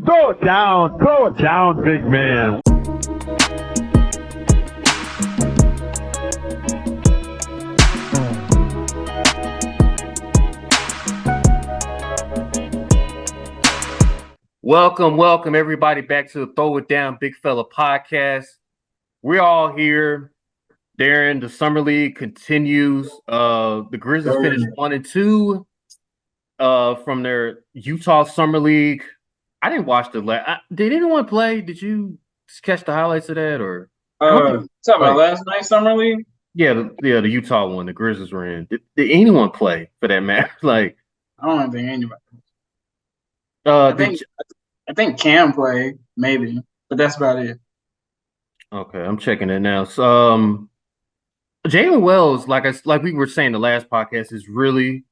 Throw it down, big man. Welcome everybody back to the Throw It Down Big Fella podcast. We're all here. Darren, the summer league continues. The Grizzlies finished 1-2 from their Utah summer league. I didn't watch did anyone play? Did you catch the highlights of that or? Talking about last night's summer league? Yeah, the Utah one. The Grizzlies were in. Did anyone play for that matter? I don't think anybody. I think Cam played, maybe, but that's about it. Okay, I'm checking it now. So, Jalen Wells, like we were saying the last podcast, is really,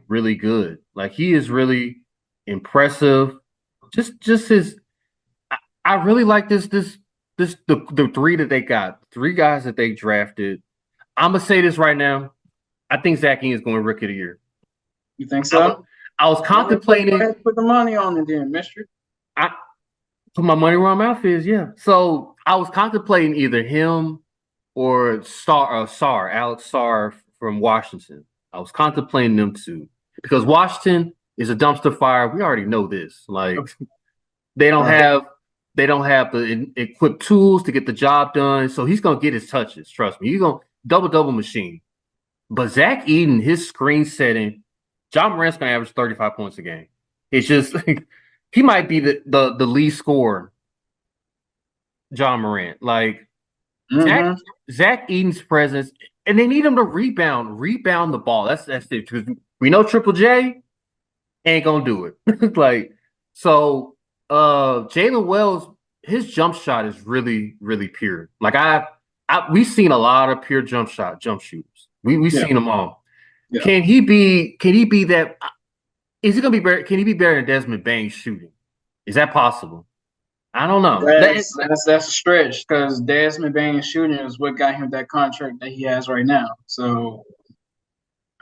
really good. Like he is really impressive. Just his. I really like the three that they got, 3 guys that they drafted. I'm gonna say this right now. I think Zach Edey is going Rookie of the Year. You think so? I was contemplating. Put the money on it, then, Mister. I put my money where my mouth is. Yeah. So I was contemplating either him or Alex Sarr from Washington. I was contemplating them two because Washington is a dumpster fire. We already know this. Like they don't have the equipped tools to get the job done. So he's gonna get his touches. Trust me. He's gonna double machine. But Zach Edey, his screen setting, John Morant's gonna average 35 points a game. It's just he might be the lead scorer. John Morant, like Zach Edey's presence, and they need him to rebound the ball. That's it. Because we know Triple J ain't gonna do it. Jalen Wells, his jump shot is really, really pure. Like we've seen a lot of pure jump shooters. We've seen them all. Yeah. Can he be that? Is he gonna be better? Can he be better than Desmond Bane shooting? Is that possible? I don't know. That's a stretch because Desmond Bane shooting is what got him that contract that he has right now. So,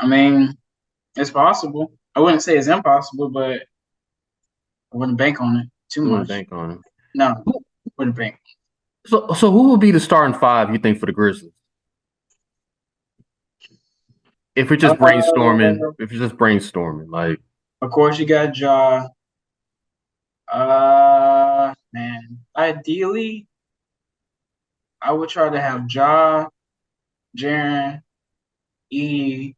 I mean, it's possible. I wouldn't say it's impossible, but I wouldn't bank on it too much. Wouldn't bank on it. No, wouldn't bank. So who will be the starting 5 you think for the Grizzlies? If we're just brainstorming, like of course you got Ja. Man, ideally, I would try to have Ja, Jaren, E.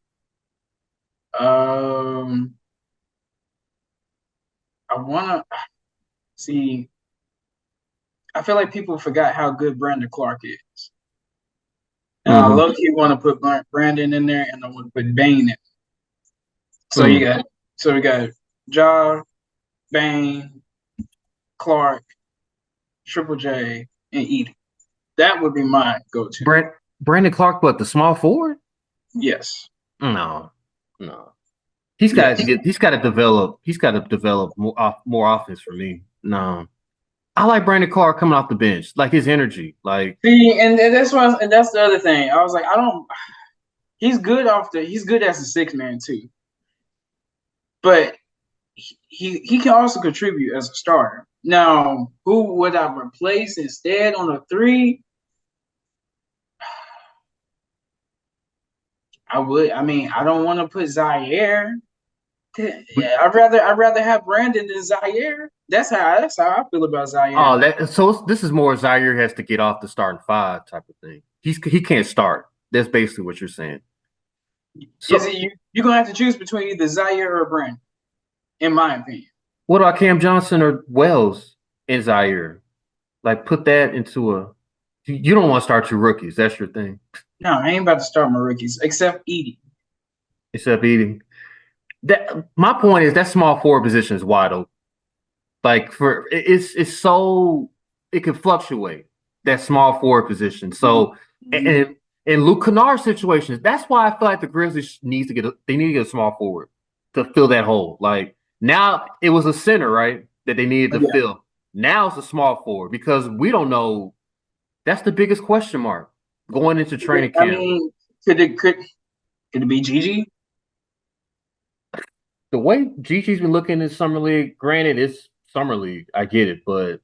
I wanna see. I feel like people forgot how good Brandon Clark is. And I low-key want to put Brandon in there, and I want to put Bane in. So we got Ja, Bane, Clark, Triple J, and Edey. That would be my go-to. Brandon Clark, the small forward? Yes. No. He's got to develop more offense for me. No. I like Brandon Clark coming off the bench, like his energy. Like and that's the other thing. I was like, he's good as a 6-man too. But he can also contribute as a starter. Now, who would I replace instead on a 3? I don't want to put Zaire. I'd rather have Brandon than Zaire. That's how I feel about Zaire. So this is more Zaire has to get off the starting 5 type of thing. He can't start. That's basically what you're saying. So you're gonna have to choose between either Zaire or Brandon, in my opinion. What about Cam Johnson or Wells and Zaire? Like put that into you don't want to start your rookies. That's your thing. No, I ain't about to start my rookies except Edey. My point is that small forward position is wide open. Like it's so it can fluctuate that small forward position. So and in Luke Kennard's situations, that's why I feel like the Grizzlies need to get a small forward to fill that hole. Like now it was a center, right, that they needed to fill. Now it's a small forward because we don't know. That's the biggest question mark going into training camp. I mean, could it be Gigi? The way Gigi's been looking in summer league, granted, it's summer league. I get it, but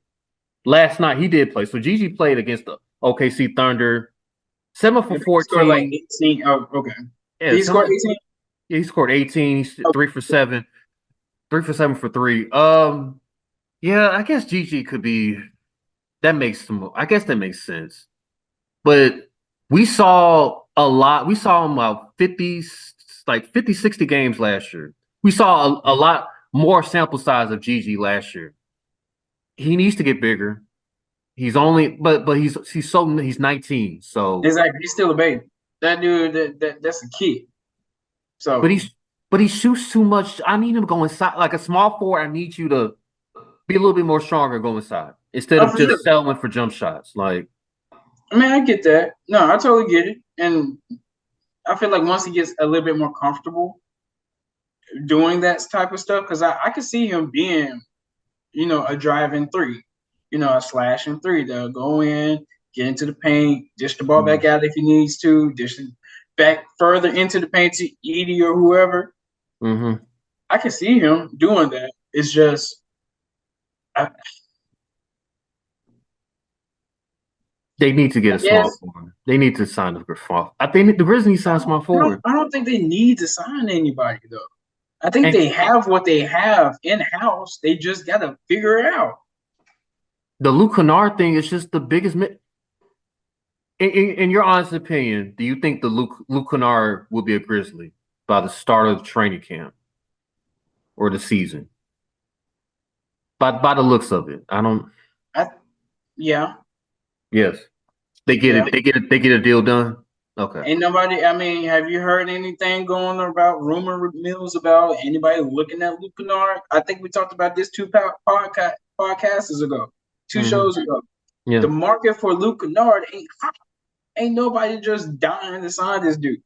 last night he did play. So Gigi played against the OKC Thunder, 7 for If he scored like 14. 18. Oh, okay. Yeah, Did he score 18? yeah, he scored 18. He's Oh, 3 for 7, 3 for 7 for 3. Yeah, I guess Gigi could be. That makes some. I guess that makes sense. But we saw a lot. We saw him about 50, like 50, 60 games last year. We saw a lot more sample size of Gigi last year. He needs to get bigger. He's only, but he's 19. So, exactly. He's still a baby. That dude, that's a kid. So, but he shoots too much. I need him to go inside. Like a small forward, I need you to be a little bit more stronger, go inside instead of for just sure. settling for jump shots. Like, I mean, I get that. No, I totally get it. And I feel like once he gets a little bit more comfortable doing that type of stuff, because I could see him being, a driving three, a slashing three. They'll go in, get into the paint, dish the ball back out if he needs to, dish it back further into the paint to Edie or whoever. mm-hmm. I can see him doing that. It's just, They need to get a small forward. They need to sign a small. I think the Grizzlies need to sign a small forward. I don't think they need to sign anybody though. I think they have what they have in house. They just got to figure it out. The Luke Kennard thing is just the biggest. In your honest opinion, do you think the Luke Kennard will be a Grizzly by the start of the training camp or the season? By the looks of it, I don't. Yeah. Yes, they get it. They get a deal done. Okay. Ain't nobody. I mean, have you heard anything going about rumor mills about anybody looking at Luke Kennard? I think we talked about this two podcasts ago, 2 shows ago. Yeah. The market for Luke Kennard ain't hot. Ain't nobody just dying to sign this dude.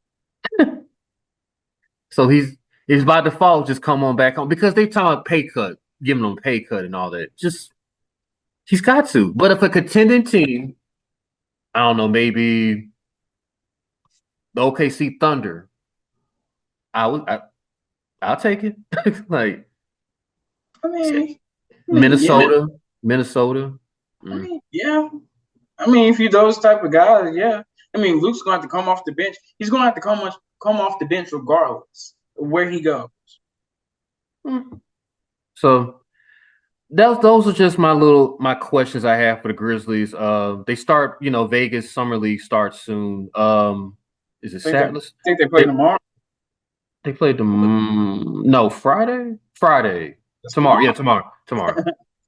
So he's by default just come on back on because they talking about pay cut, giving him pay cut and all that. Just he's got to. But if a contending team, I don't know, maybe the OKC Thunder, I'll take it. Like, I mean, Minnesota. I mean, yeah. I mean, if you're those type of guys, yeah. I mean, Luke's going to have to come off the bench. He's going to have to come off the bench regardless of where he goes. So those are just my questions I have for the Grizzlies. They start, Vegas Summer League starts soon. Is it Saturday? I think they play tomorrow. They played Friday? Friday. Tomorrow. Yeah, tomorrow.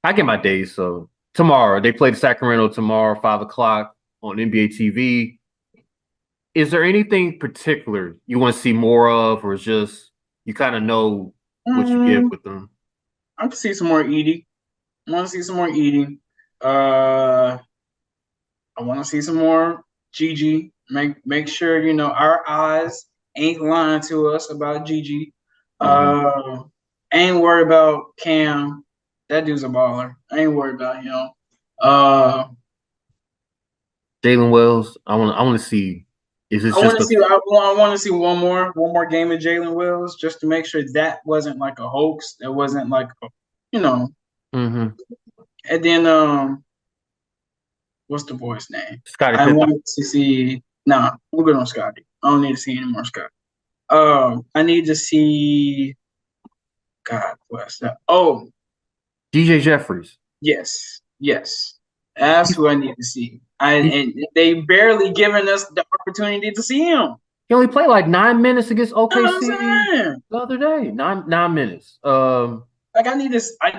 I get my days, so tomorrow. They play Sacramento tomorrow, 5:00 on NBA TV. Is there anything particular you want to see more of, or just you kind of know what you get with them? I want to see some more Edie. I want to see some more Edie. I want to see some more Gigi. Make sure our eyes ain't lying to us about Gigi. Ain't worried about Cam. That dude's a baller. I ain't worried about him. Jalen Wells. I want to see. Is this I want to see one more game of Jalen Wells just to make sure that wasn't like a hoax. That wasn't like Mm-hmm. And then what's the boy's name? Scottie. I wanted to see. Nah, we're good on Scottie. I don't need to see any more Scottie. I need to see. God, what's that? Oh, DJ Jeffries. Yes. That's who I need to see. And they barely given us the opportunity to see him. He only played like 9 minutes against OKC the other day. 9 minutes. Like I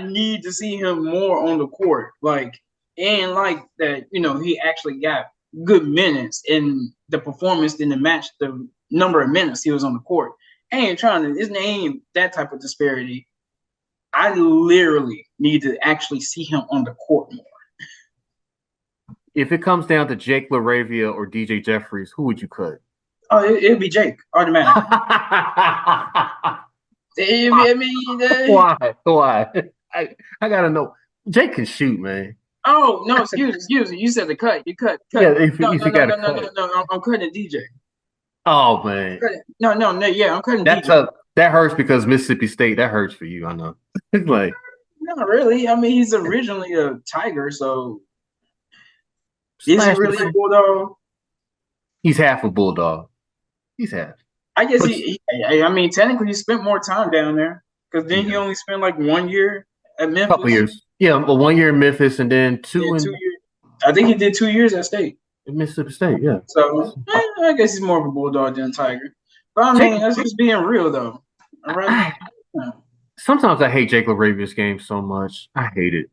need to see him more on the court. Like and like that, he actually got good minutes and the performance didn't match the number of minutes he was on the court. I ain't trying to. His name that type of disparity. I literally need to actually see him on the court more. If it comes down to Jake LaRavia or DJ Jeffries, who would you cut? Oh, it'd be Jake, automatically. Why? I gotta know. Jake can shoot, man. Oh no, excuse me. You said the cut. You cut. Yeah, if you got to cut. No. I'm cutting DJ. Oh man. No. Yeah, I'm cutting That's DJ. That hurts because Mississippi State. That hurts for you. I know. It's like Not really. I mean, he's originally a Tiger, so is he Splash really a percent. Bulldog? He's half a bulldog. He's half. I guess But I mean, technically, he spent more time down there because then he yeah, only spent like 1 year at a couple Memphis. years. Yeah, well, 1 year in Memphis and then Yeah, two 2 years. I think he did 2 years at State. in Mississippi State. Yeah. So I guess he's more of a Bulldog than a Tiger. But I mean, that's just being real, though. All right. Sometimes I hate Jake LaRavia's game so much. I hate it.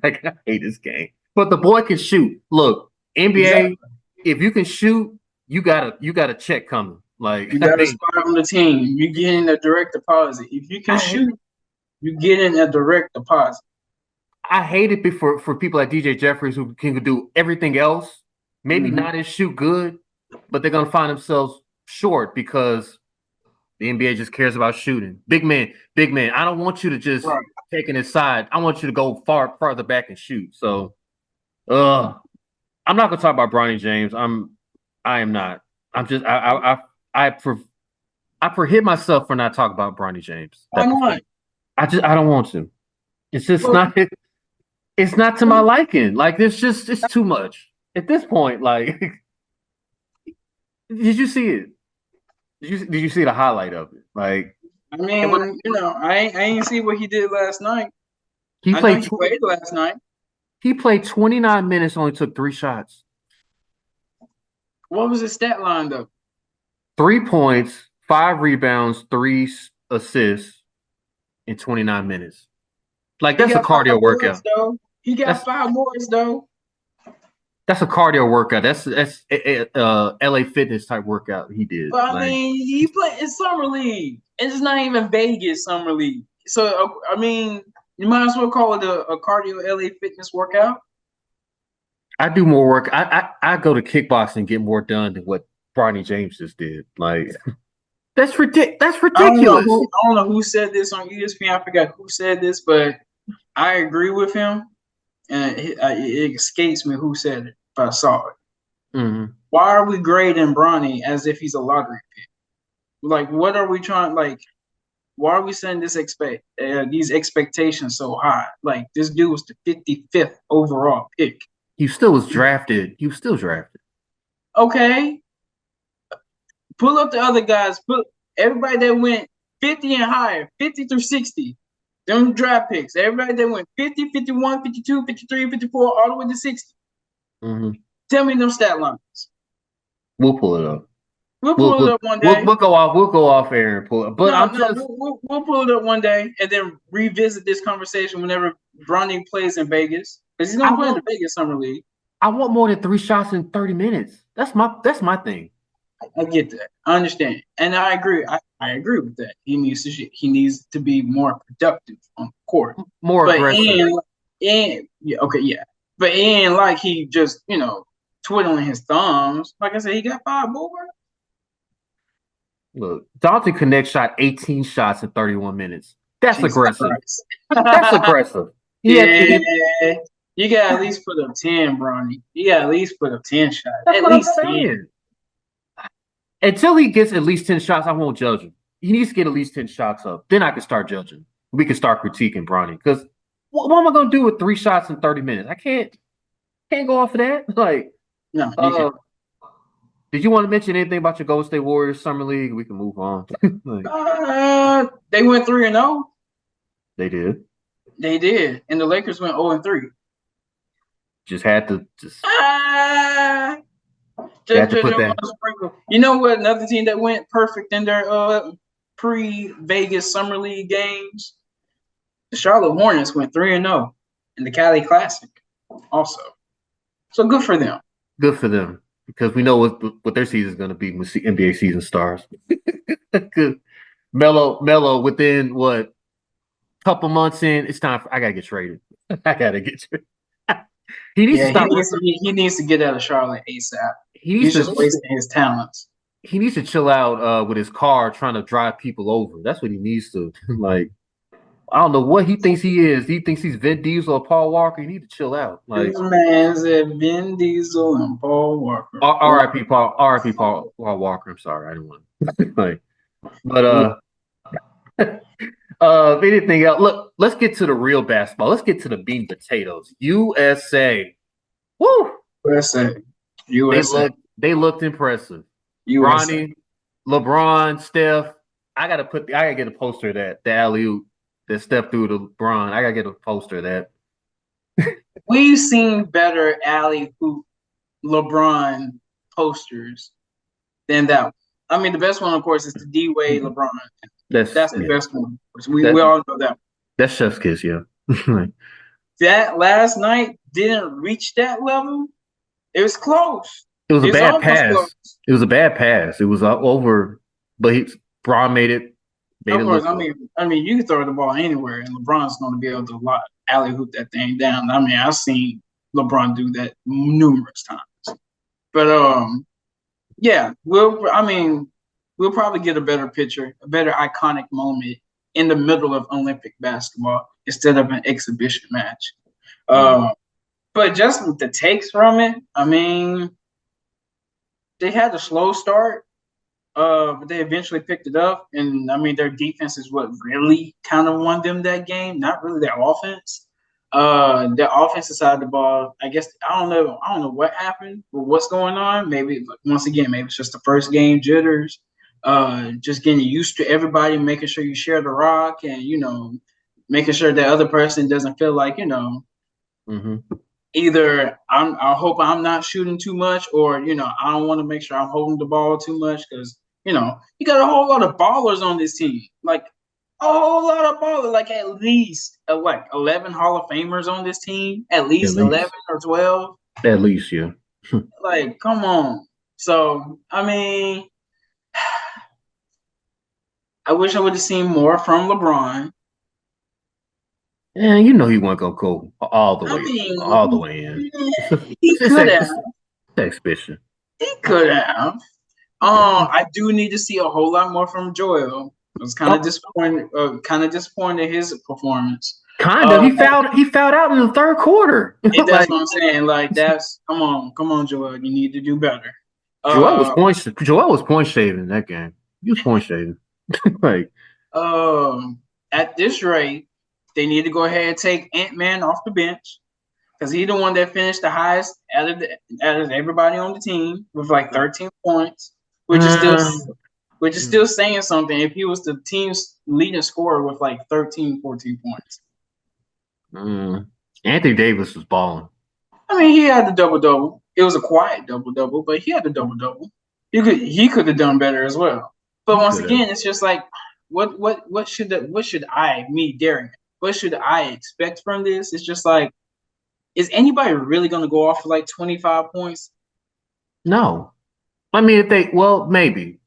Like I hate his game. But the boy can shoot. Look, NBA, Exactly. if you can shoot, you got a check coming. Like You got a spot on the team. You get in a direct deposit. If you can shoot, you get in a direct deposit. I hate it for people like DJ Jeffries who can do everything else. Maybe not as shoot good, but they're gonna find themselves short because the NBA just cares about shooting. Big man. I don't want you to just take it inside. I want you to go farther back and shoot. So, I'm not gonna talk about Bronny James. I am not. I'm just I prohibit myself for not talking about Bronny James. Why not? I don't want to. It's just not. It's not to my liking. Like it's too much at this point. Like, did you see it? Did you see the highlight of it? Like, I mean, I ain't see what he did last night. He played last night. He played 29 minutes, only took 3 shots. What was his stat line though? 3 points, 5 rebounds, 3 assists in 29 minutes. Like that's a cardio workout. He got 5 boards though. That's a cardio workout. That's LA Fitness type workout he did. But I mean, he played in summer league. It's not even Vegas summer league. So I mean, you might as well call it a cardio LA Fitness workout. I do more work. I go to kickboxing and get more done than what Bronny James just did. Like that's ridiculous. That's ridiculous. I don't know who said this on ESPN. I forgot who said this, but I agree with him. And it escapes me who said it, but I saw it. Mm-hmm. Why are we grading Bronny as if he's a lottery pick? Like, what are we trying? Like, why are we setting these expectations so high? Like, this dude was the 55th overall pick. He still was drafted. He was still drafted. Okay. Pull up the other guys. Put everybody that went 50 and higher, 50 through 60. Them draft picks. Everybody that went 50, 51, 52, 53, 54, all the way to 60. Mm-hmm. Tell me them stat lines. We'll pull it up. We'll pull it up one day. We'll go off air and pull it. But we'll pull it up one day and then revisit this conversation whenever Bronny plays in Vegas. Because he's gonna play in the Vegas Summer League. I want more than 3 shots in 30 minutes. That's my thing. I get that. I understand. And I agree. I agree with that. He needs to be more productive on the court. More aggressive. But ain't like he just, twiddling his thumbs. Like I said, he got 5 boards. Look, Dalton Connect shot 18 shots in 31 minutes. That's aggressive. That's aggressive. Yeah. You got to at least put up 10, Bronny. You got to at least put up 10 shots. That's at what least I'm 10. saying. Until he gets at least 10 shots, I won't judge him. He needs to get at least 10 shots up. Then I can start judging. We can start critiquing Bronny. Because what am I going to do with 3 shots in 30 minutes? I can't go off of that. Like, no, you can't. Did you want to mention anything about your Golden State Warriors Summer League? We can move on. They went 3-0. They did. They did. And the Lakers went 0-3. Just had to just put that. You know what? Another team that went perfect in their pre-Vegas Summer League games. The Charlotte Hornets went 3-0 in the Cali Classic, also. So good for them. Good for them because we know what their season is going to be with NBA season stars. Good. Melo within what? Couple months in, it's time. I gotta get traded. I gotta get traded. He needs to stop. He needs to get out of Charlotte ASAP. He's just wasting his talents. He needs to chill out with his car trying to drive people over. That's what he needs to. Like, I don't know what he thinks he is. He thinks he's Vin Diesel or Paul Walker. He need to chill out. Like, this man said Vin Diesel and Paul Walker. R.I.P. Paul Walker. I'm sorry, I didn't want to. Like, but Anything else? Look, let's get to the real basketball. Let's get to the meat and potatoes. USA. Woo! USA. USA. They looked impressive. USA. Bronny, LeBron, Steph. I gotta get a poster of that. The alley-oop that Steph threw to LeBron. I gotta get a poster of that. We've seen better alley-oop LeBron posters than that one. I mean, the best one, of course, is the D-Wade LeBron. That's the best one. We all know that. That's chef's kiss, yeah. That last night didn't reach that level. It was close. It was a bad pass. Close. It was a bad pass. It was over, but Braun made it. Of course, I mean, you can throw the ball anywhere, and LeBron's going to be able to alley hoop that thing down. I mean, I've seen LeBron do that numerous times. But yeah, we'll probably get a better picture, a better iconic moment in the middle of Olympic basketball instead of an exhibition match. But just with the takes from it, I mean, they had a slow start, but they eventually picked it up. And I mean, their defense is what really kind of won them that game, not really their offense. Their offensive side of the ball, I guess I don't know what happened or what's going on. Maybe once again, maybe it's just the first game jitters. Just getting used to everybody, making sure you share the rock, and making sure that other person doesn't feel like either I hope I'm not shooting too much, or I don't want to make sure I'm holding the ball too much, because you got a whole lot of ballers on this team, like a whole lot of ballers, like at least 11 Hall of Famers on this team, at least 11 or 12, at least, yeah. Like, come on. So I mean, I wish I would have seen more from LeBron. Yeah, he wasn't gonna go all the way in. He could have. Exhibition. He could have. I do need to see a whole lot more from Joel. I was kind of disappointed. Disappointed in his performance. He fouled out in the third quarter. That's what I'm saying. Like, come on, Joel. You need to do better. Joel was point shaving that game. He was point shaving. At this rate, they need to go ahead and take Ant-Man off the bench, because he's the one that finished the highest out of everybody on the team with 13 points, which is still saying something if he was the team's leading scorer with 13, 14 points. Anthony Davis was balling. I mean, he had the double-double. It was a quiet double-double, but he had the double-double. He could have done better as well. But once again, it's just like, what should Darren, what should I expect from this? It's just like, is anybody really going to go off for 25 points? No. I mean, maybe.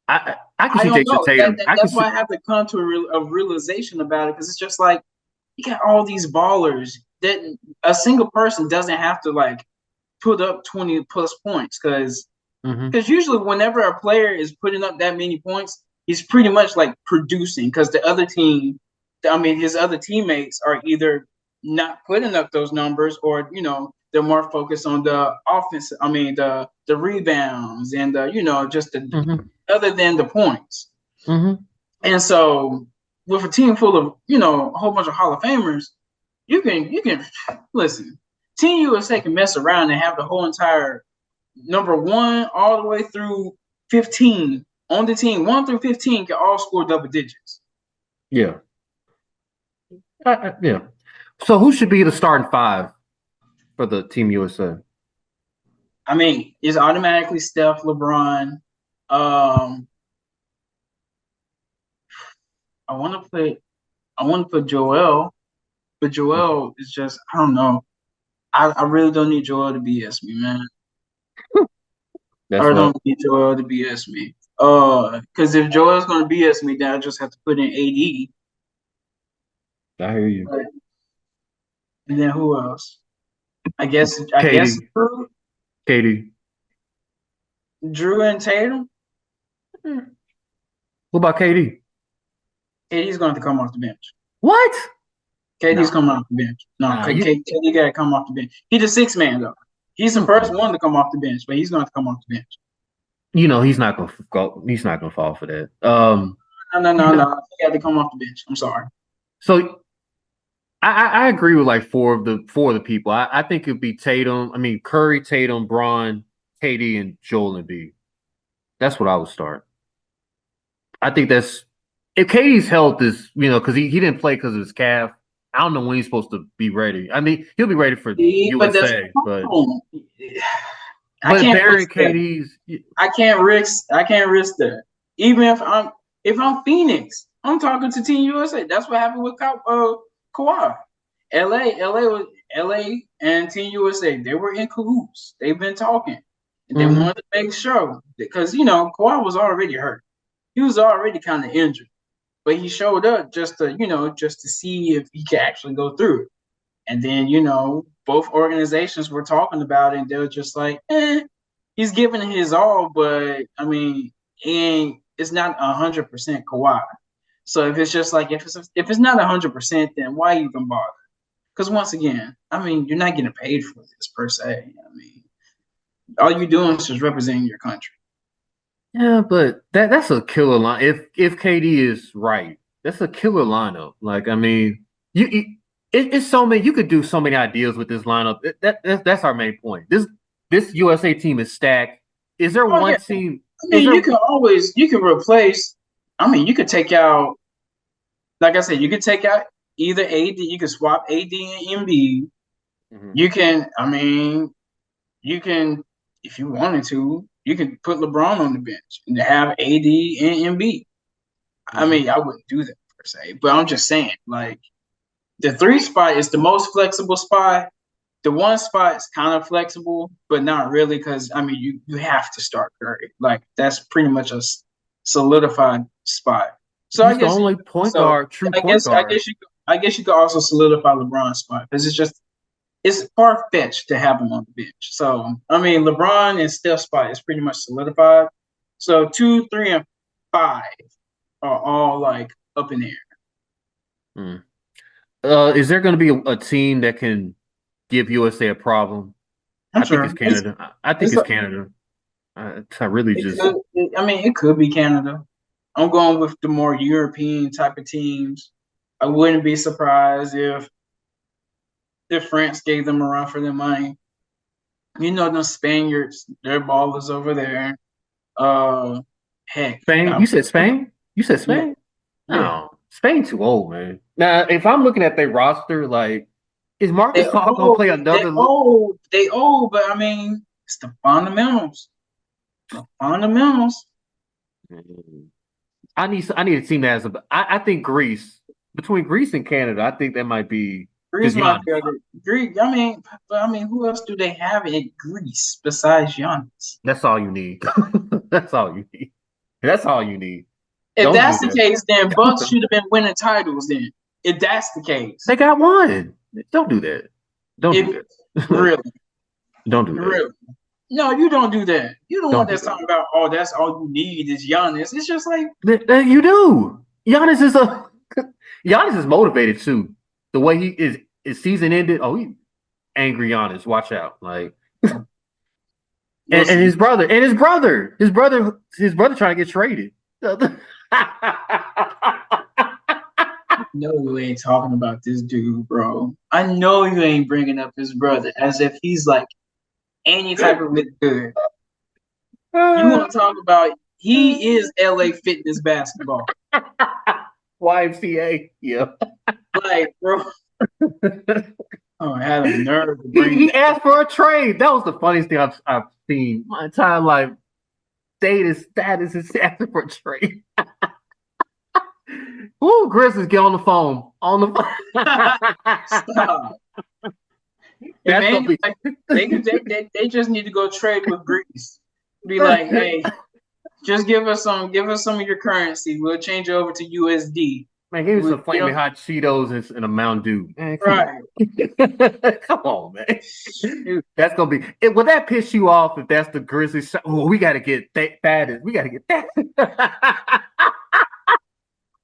I can see Jason Tatum. That's why I have to come to a realization about it, because it's just like, you got all these ballers that a single person doesn't have to put up 20 plus points, because usually whenever a player is putting up that many points, he's pretty much producing, because the other team, his other teammates are either not putting up those numbers, or they're more focused on the offense. The rebounds and other than the points. And so with a team full of a whole bunch of Hall of Famers, you can listen. Team USA can mess around and have the whole entire number 1 all the way through 15 on the team. 1 through 15 can all score double digits. Yeah. Yeah. So who should be the starting 5 for the Team USA? I mean, it's automatically Steph, LeBron. I want to put Joel, but Joel is just, I don't know. I really don't need Joel to BS me, man. Don't need Joel to BS me. Because if Joel's going to BS me, then I just have to put in AD. I hear you. And then who else? I guess Drew. KD. Drew and Tatum. What about KD? KD's going to come off the bench. What? KD's coming off the bench. No, KD got to come off the bench. He's the 6th man, though. He's the first one to come off the bench, but he's going to come off the bench. He's not going to go. He's not going to fall for that. No. He had to come off the bench. I'm sorry. So I agree with like four of the people. I think it'd be Tatum. I mean Curry, Tatum, Braun, KD, and Joel Embiid. That's what I would start. I think that's if KD's health is because he didn't play because of his calf. I don't know when he's supposed to be ready. I mean he'll be ready for But that's USA, but I can't Barry risk that. KD's I can't risk that. Even if I'm Phoenix, I'm talking to Team USA. That's what happened with Kawhi. LA and Team USA, they were in cahoots. They've been talking. They wanted to make sure because Kawhi was already hurt. He was already kind of injured. But he showed up just to see if he could actually go through it. And then, both organizations were talking about it, and they were just like, he's giving it his all, but I mean, it's not 100% Kawhi. So if it's just like if it's not 100%, then why even bother? Because once again, I mean, you're not getting paid for this per se. I mean, all you're doing is just representing your country. Yeah, but that's a killer line. If KD is right, that's a killer lineup. Like I mean, it's so many. You could do so many ideas with this lineup. That's our main point. This USA team is stacked. Is there one team? I mean, you can replace. I mean, you could take out. Like I said, you could take out either AD. You could swap AD and Embiid. Mm-hmm. You can. I mean, you can if you wanted to. You could put LeBron on the bench and have AD and Embiid. Mm-hmm. I mean, I wouldn't do that per se, but I'm just saying, like, the 3 spot is the most flexible spot. The 1 spot is kind of flexible, but not really because, I mean, you have to start Curry. Like, that's pretty much a solidified spot. So He's the only point guard, true point guard. I guess you could also solidify LeBron's spot because it's far-fetched to have him on the bench. So, I mean, LeBron and Steph's spot is pretty much solidified. So 2, 3, and 5 are all like up in the air. Is there going to be a team that can give USA a problem? I think it's Canada. I think it's Canada. It could be Canada. I'm going with the more European type of teams. I wouldn't be surprised if France gave them a run for their money. The Spaniards, their ballers over there. Heck. Spain? You said Spain? Yeah. No, Spain too old, man. Now, if I'm looking at their roster, like, is Marcus Paul going to play another? They old, but I mean, it's the fundamentals. I need a team that has I think Greece. Between Greece and Canada, I think that might be. Greece might be Greece. I mean, who else do they have in Greece besides Giannis? That's all you need. That's all you need. That's all you need. If that's the case, then Bucks should have been winning titles. Then, if that's the case, they got one. Don't do that. Don't do that. Really? Don't do that. Really? No, you don't do that. You don't want that talking about. Oh, that's all you need is Giannis. It's just like you do. Giannis is motivated too. The way he is, his season ended. Oh, he angry Giannis. Watch out, like. and his brother trying to get traded. I know you ain't talking about this dude, bro. I know you ain't bringing up his brother as if he's like any type of good. You want to talk about he is LA Fitness basketball. YMCA, yeah. Like, bro. Oh, I had a nerve to bring he asked for a trade. That was the funniest thing I've seen my entire life. Status is asking for a trade. Ooh, Grizzlies, get on the phone. Stop. They just need to go trade with Greece. Be like, hey, just give us some of your currency. We'll change it over to USD. Man, give me some flaming hot Cheetos and a Mountain Dew. Man, come on, man. That's gonna be. Would that piss you off if that's the Grizzlies? Oh, we got to get that. We got to get that.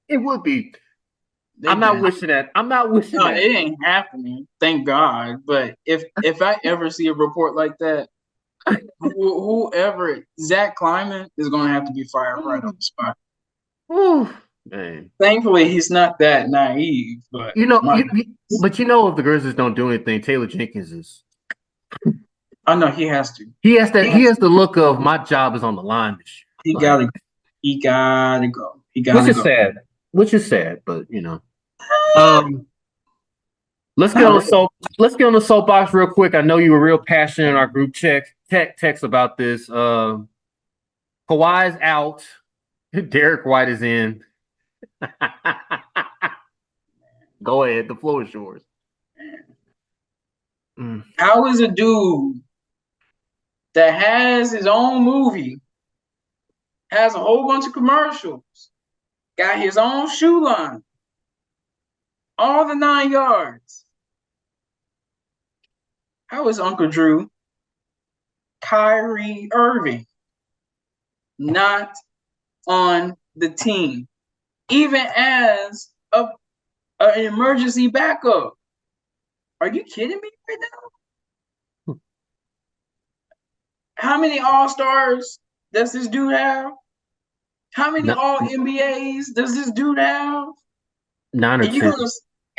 It would be. I'm not wishing that. No, it ain't happening. Thank God. But if I ever see a report like that, whoever Zach Kleiman is going to have to be fired right on the spot. Man. Thankfully, he's not that naive. But But if the Grizzlies don't do anything, Taylor Jenkins is. I know he has to. He has the look of my job is on the line this year. He gotta go. He gotta go. Which is sad, but let's get on the soapbox real quick. I know you were real passionate in our group text about this. Kawhi's out. Derek White is in. Go ahead. The floor is yours. How is a dude that has his own movie, has a whole bunch of commercials, got his own shoe line, all the 9 yards? How is Uncle Drew, Kyrie Irving, not on the team, even as an emergency backup? Are you kidding me right now? How many All-Stars does this dude have? How many All-NBAs does this dude have? 9 or 10.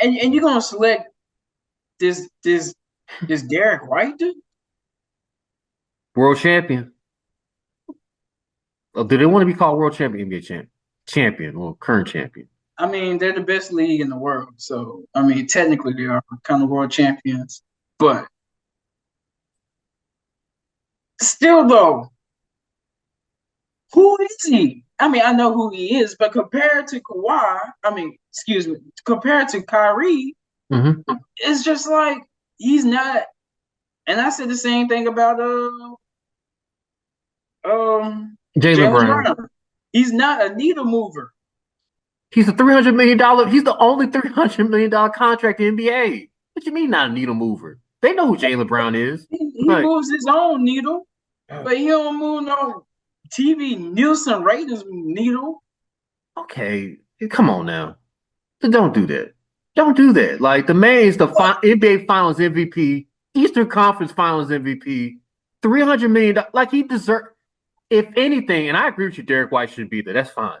And you're gonna select this Derek White dude? World champion. Oh, do they want to be called world champion? NBA champion or current champion? I mean, they're the best league in the world. So, I mean, technically they are kind of world champions. But still, though, who is he? I mean, I know who he is, but compared to compared to Kyrie, it's just like he's not. And I said the same thing about Jaylen Brown. He's not a needle mover. He's a $300 million. He's the only $300 million contract in the NBA. What you mean not a needle mover? They know who Jaylen Brown is. He moves his own needle, but he don't move no TV Nielsen ratings needle. Okay, come on now. Don't do that. Don't do that. Like, the man is the NBA Finals MVP, Eastern Conference Finals MVP, $300 million. Like, he deserves. If anything, and I agree with you, Derek White should be there. That's fine.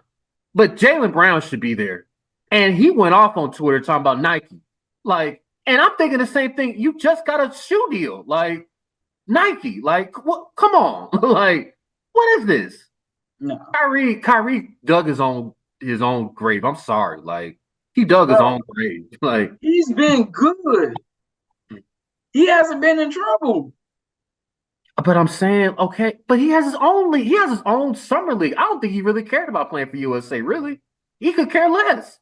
But Jaylen Brown should be there. And he went off on Twitter talking about Nike. Like, and I'm thinking the same thing. You just got a shoe deal. Like, Nike. Like, what? Come on. Like, what is this? No. Kyrie dug his own grave. I'm sorry. Like, he dug his own grave. Like, he's been good. He hasn't been in trouble. But I'm saying, okay, but he has his own summer league. I don't think he really cared about playing for USA, really. He could care less.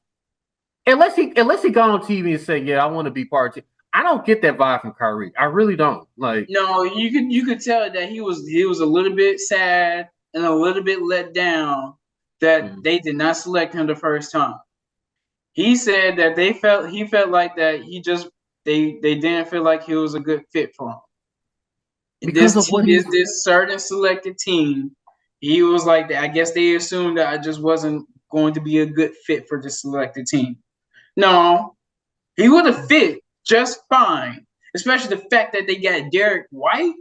Unless he got on TV and said, yeah, I want to be part of it. I don't get that vibe from Kyrie. I really don't. Like, no, you could tell that he was a little bit sad and a little bit let down that they did not select him the first time. He said that he felt like that they didn't feel like he was a good fit for him. This certain selected team, he was like that. I guess they assumed that I just wasn't going to be a good fit for the selected team. No, he would have fit just fine, especially the fact that they got Derek White.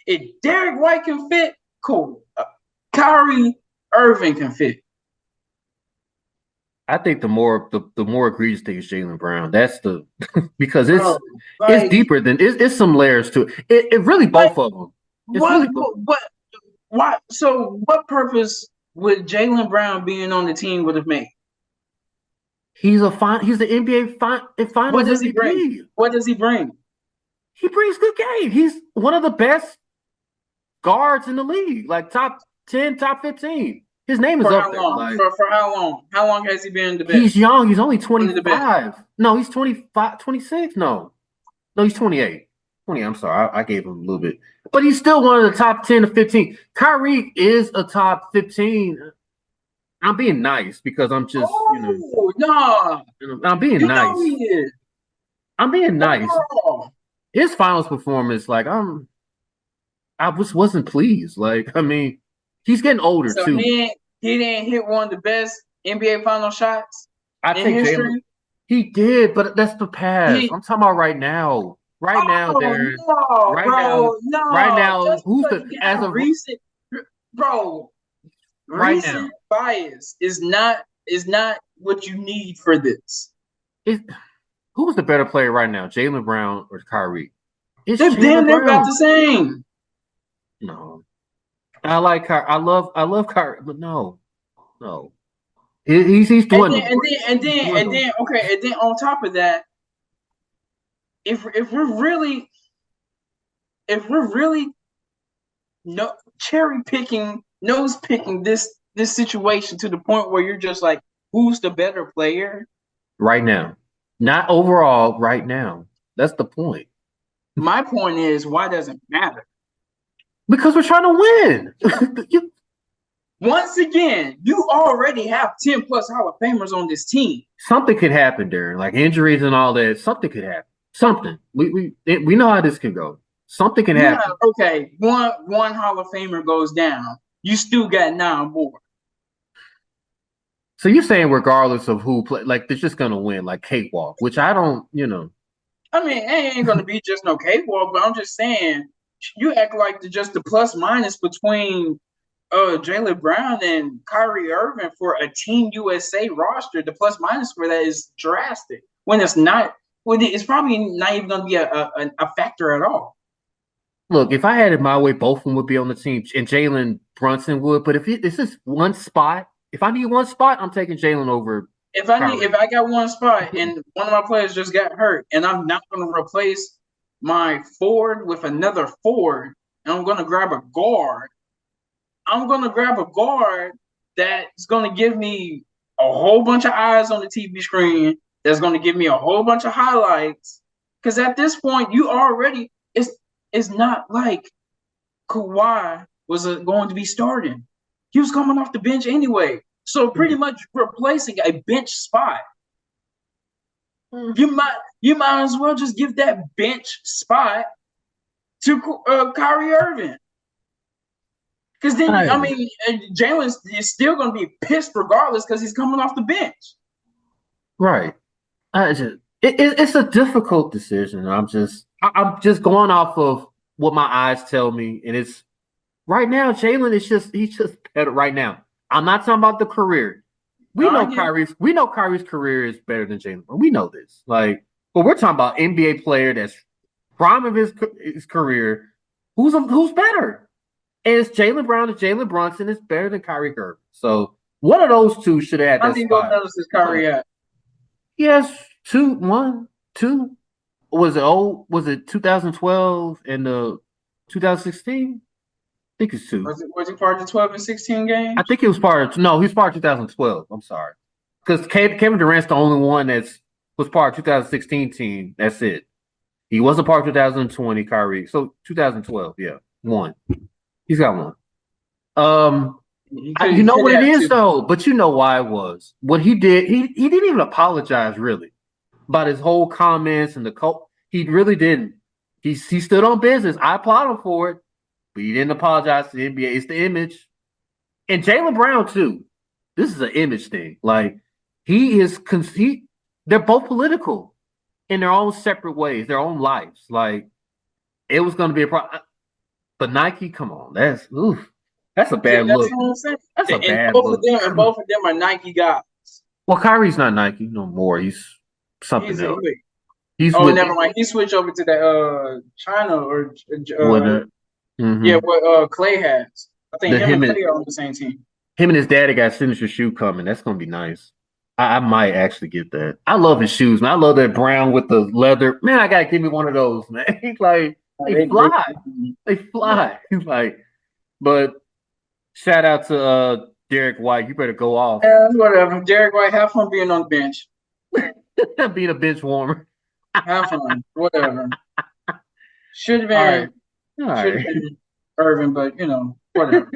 If Derek White can fit, cool. Kyrie Irving can fit. I think the more egregious thing is Jaylen Brown. That's the because it's deeper than it's some layers to it. It really both of them. Why? So what purpose would Jaylen Brown being on the team would have made? He's the NBA Finals. What does he bring? What does he bring? He brings good game. He's one of the best guards in the league, like top 10, top 15. His name is up there. Like, for how long? How long has he been the best? He's young. He's only 25. No, he's 25, 26. No, he's 28. 20. I'm sorry. I gave him a little bit. But he's still one of the top 10 to 15. Kyrie is a top 15. I'm being nice because I'm just, no. I'm being nice. He is. I'm being nice. His finals performance, like, I just wasn't pleased. Like, I mean, he's getting older too. He didn't hit one of the best NBA final shots in history. He did, but that's the past. I'm talking about right now. Right now, Darren. Right now, who's recent bias is not is not what you need for this. Who's the better player right now, Jaylen Brown or Kyrie? They're damn near about the same. No, I like Kyrie. I love Kyrie, but no. He's dwindling. And then on top of that, if we're really cherry picking, nose picking this situation to the point where you're just like, who's the better player right now? Not overall, right now. That's the point. My point is, why does it matter? Because we're trying to win. Once again, you already have 10 plus Hall of Famers on this team. Something could happen, Darren, like injuries and all that. Something could happen. Something. We know how this can go. Something can happen. Okay, one Hall of Famer goes down. You still got 9 more. So you're saying regardless of who play, like they're just gonna win, like cakewalk, which I don't, I mean, it ain't gonna be just no cakewalk, but I'm just saying, you act like just the plus minus between Jaylen Brown and Kyrie Irving for a Team USA roster. The plus minus for that is drastic. When it's not, it's probably not even gonna be a factor at all. Look, if I had it my way, both of them would be on the team, and Jalen Brunson would. But if this is one spot, if I need one spot, I'm taking Jalen over. If I got one spot and one of my players just got hurt, and I'm not going to replace my forward with another forward, and I'm going to grab a guard, I'm going to grab a guard that's going to give me a whole bunch of eyes on the TV screen. That's going to give me a whole bunch of highlights. Because at this point, you already it's not like Kawhi was going to be starting. He was coming off the bench anyway. So pretty much replacing a bench spot. You might as well just give that bench spot to Kyrie Irving. Because then, I mean, Jalen is still going to be pissed regardless because he's coming off the bench. Right. It's a difficult decision. I'm just going off of what my eyes tell me, and it's right now. Jalen is he's just better right now. I'm not talking about the career. We know Kyrie's career is better than Jalen. We know this. But we're talking about NBA player that's prime of his career. Who's better? And it's Jaylen Brown and Jalen Brunson is better than Kyrie Irving. So one of those two should have had that spot. How many goals is Kyrie at? Yes, 2. Was it 2012 and 2016? I think it's 2. Was he part of the 12 and 16 games? I think he was part of. No, he was part of 2012. I'm sorry, because Kevin Durant's the only one was part of 2016 team. That's it. He wasn't part of 2020. Kyrie, so 2012. Yeah, 1. He's got 1. You know what it is though, but you know why it was. What he did, he didn't even apologize really about his whole comments and the cult. He really didn't. He stood on business. I applaud him for it. But he didn't apologize to the NBA. It's the image. And Jaylen Brown, too. This is an image thing. They're both political in their own separate ways, their own lives. It was going to be a problem. But Nike, come on. That's a bad look. What I'm saying. That's a bad look. Both of them are Nike guys. Well, Kyrie's not Nike no more. He's something else. Never mind. He switched over to the China or what Clay has. I think him and Clay are on the same team. Him and his daddy got signature shoe coming. That's gonna be nice. I might actually get that. I love his shoes, man. I love that brown with the leather. Man, I gotta give me one of those, man. They fly. They fly. But shout out to Derek White. You better go off. Yeah, whatever. Derek White, have fun being on the bench. Being a bench warmer. Have fun. Whatever. Should have been. All right. Irving, but whatever.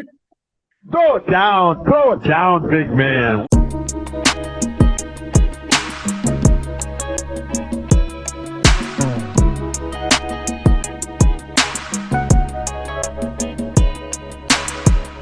Throw it down, big man.